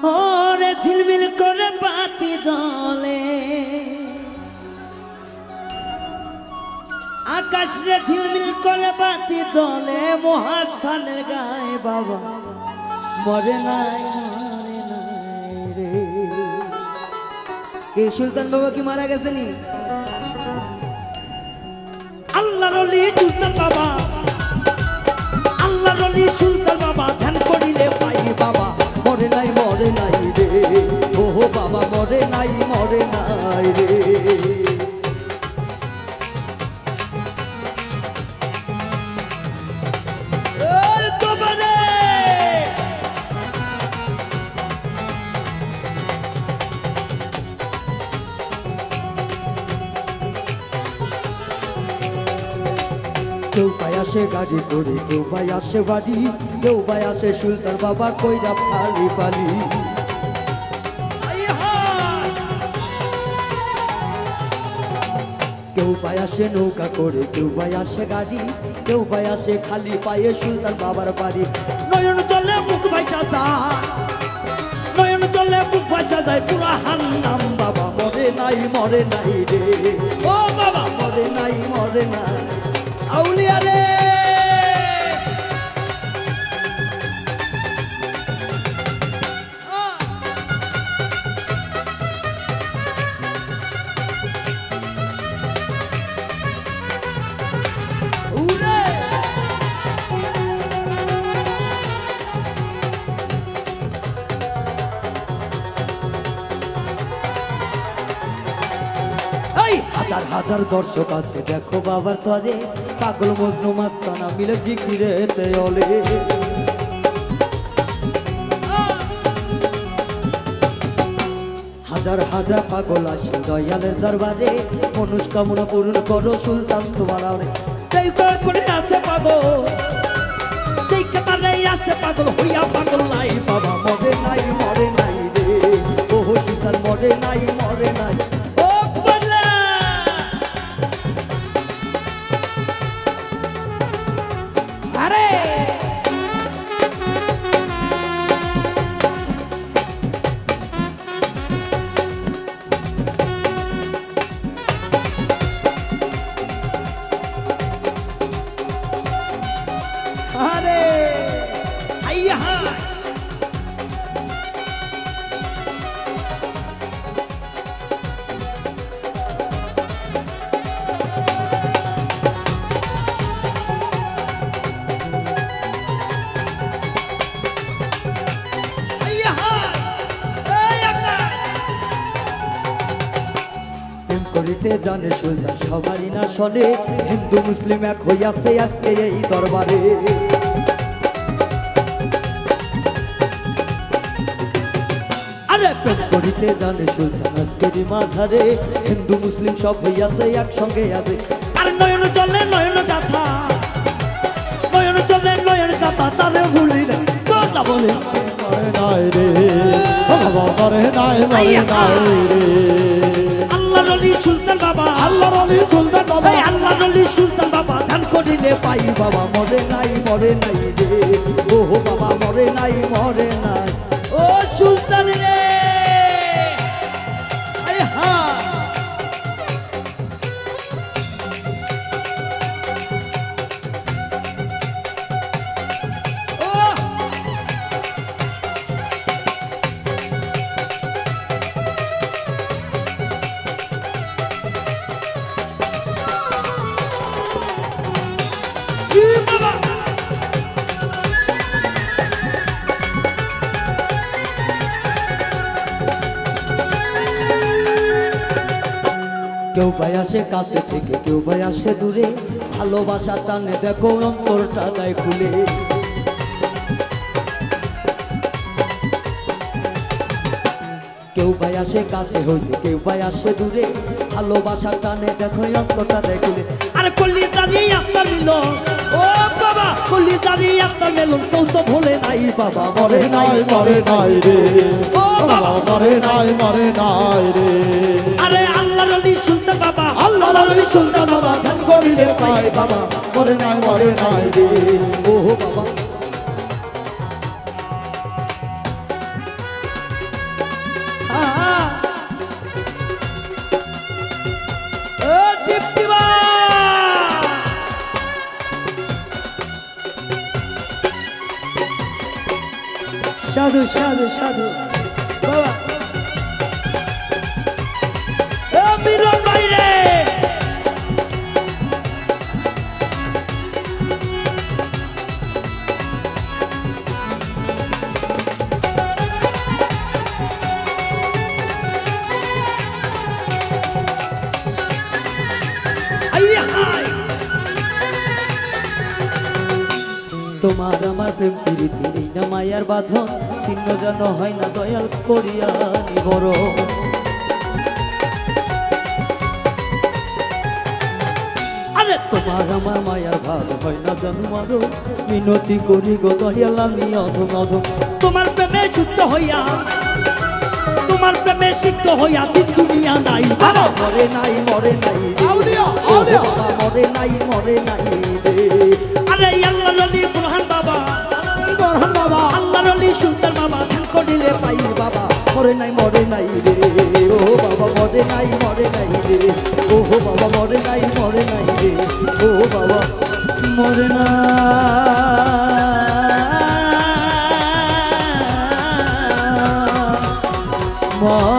ওরে ঝিলমিল করে বাতি জ্বলে আকাশ রে ঝিলমিল করে বাতি জ্বলে মহাস্থানের গায়ে বাবা মরে নাই রে। এই সুলতান বাবা কি মারা গেছেনি? আল্লাহর ওলি সুলতান বাবা, আল্লাহর ওলি সুলতান বাবা, ধ্যান করিলে পাই বাবা মরে নাই রে। ওহো বাবা মরে নাই রে। কেউ পাই আসে গাড়ি করে, কেউ পাই আসে বাড়ি, কেউ পাই আসে সুলতান বাবা কইরা ফালি পালি। কেউ পাই আসে নৌকা করে, কেউ পাই আসে গাড়ি, কেউ পাই আসে খালি পায়ে সুলতান বাবার বাড়ি। নয়ন চলে মুখ ভাইসা যায়, নয়ন চলে মুখ ভাইসা যায় পুরা হান্নাম বাবা মরে নাই রে। ও বাবা মরে নাই আউলিয়া রে। হাজার হাজার দর্শক আছে দেখো বাবার তরে, পাগল মজনু মাস্তানা মিলে জিকিরেতে ওলে। হাজার হাজার পাগল আসে দয়ালের দরবারে, মনস্কামনা পূরণ করো সুলতান তোমার আরে। যেই করে আছে পাগল, যেই কাতারে আছে পাগল হইয়া পাগল নাই বাবা মরে নাই রে। ওহো সুলতান মরে নাই করিতে জানে সুলতান সবারই না শোনে, হিন্দু মুসলিম এক হইয়াছে আজকে এই দরবারে। আরে প্রেম করিতে জানে সুলতান আজকেরই মাঝারে, হিন্দু মুসলিম সব হইয়াছে একসঙ্গে আছে। আর নয়ন চলে নয়ন গাথা, নয়ন চলে নয়ন গাথা তারে ভুলি না কথা বলে মরে নাই রে। বাবা মরে নাই রে। আল্লাহর ওলি সুলতান বাবা, আল্লাহর ওলি সুলতান বাবা, আল্লাহর ওলি সুলতান বাবা ধ্যান করিলে পাই বাবা মরে নাই রে। ওহো বাবা মরে নাই ও সুলতান রে। কেউ ভাই আসে কাছে থেকে, কেউ ভাই আসে দূরে, ভালোবাসা টানে দেখো অন্তরটা দেয় খুলে। কেউ ভাই আসে কাছে হইতে, কেউ ভাই আসে দূরে, ভালোবাসা টানে দেখো অন্তরটা দেয় খুলে। আরে কলি দাঁড়িয়ে আপনার মিল, ও বাবা কলি দাঁড়িয়ে আপনার মেলন কেউ তো ভোলে নাই বাবা মরে নাই রে। ও বাবা মরে নাই রে। আরে আল্লাহর ওলি সুলতান বাবা, আল্লাহর ওলি সুলতান বাবা ধ্যান করিলে পাই বাবা মরে নাই রে। ও বাবা সাধু সাধু বাবা এ মিলন ভাই রে তোমার আমার প্রেম প্রীতি নেই না মায়ার বাঁধন ছিন্ন যেন হয় না দয়াল করিয়া নিবর আরে তোমার আমার মায়ার ভাব হয় না যেন মারো মিনতি করি গো দয়াল আমি অধম অধম তোমার প্রেমে শুদ্ধ হইয়া তোমার প্রেমে সিদ্ধ হইয়া দিন দুনিয়া নাই বাবা মরে নাই মরে নাই বাবা মরে নাই রে আরে আল্লাহ নবী বুরহান বাবা আল্লাহ নবী সুলতান বাবা ধ্যান করিলে পাই বাবা মরে নাই রে ও বাবা মরে নাই রে ও বাবা মরে নাই রে ও বাবা মরে না মা